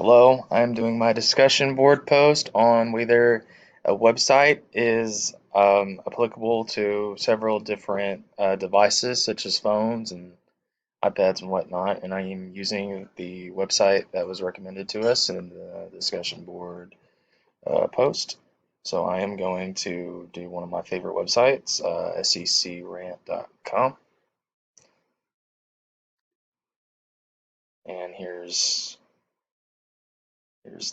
Hello, I'm doing my discussion board post on whether a website is applicable to several different devices such as phones and iPads and whatnot, and I am using the website that was recommended to us in the discussion board post. So I am going to do one of my favorite websites, secrant.com, and here's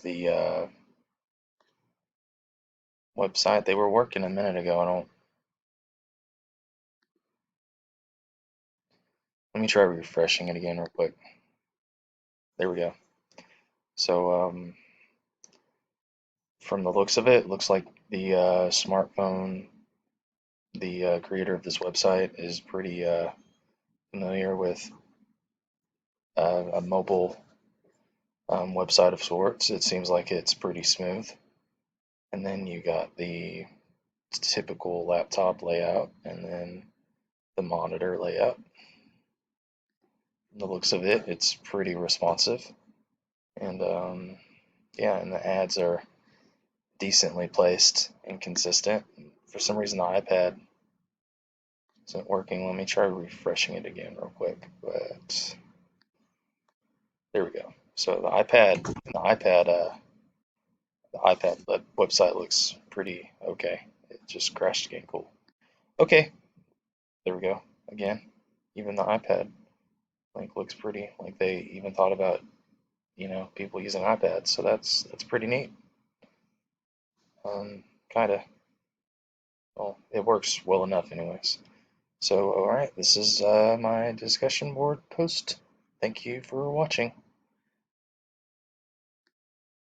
the website they were working a minute ago. I don't. Let me try refreshing it again real quick. There we go. So from the looks of it, looks like the smartphone, the creator of this website is pretty familiar with a mobile website of sorts. It seems like it's pretty smooth. And then you got the typical laptop layout and then the monitor layout. From the looks of it, it's pretty responsive. And yeah, and the ads are decently placed and consistent. For some reason, the iPad isn't working. Let me try refreshing it again real quick. But there we go. So the iPad website looks pretty okay. It just crashed again. Cool. Okay, there we go. Again, even the iPad link looks pretty. Like they even thought about people using iPads. So that's pretty neat. Kind of. Well, it works well enough, anyways. So, all right, this is my discussion board post. Thank you for watching.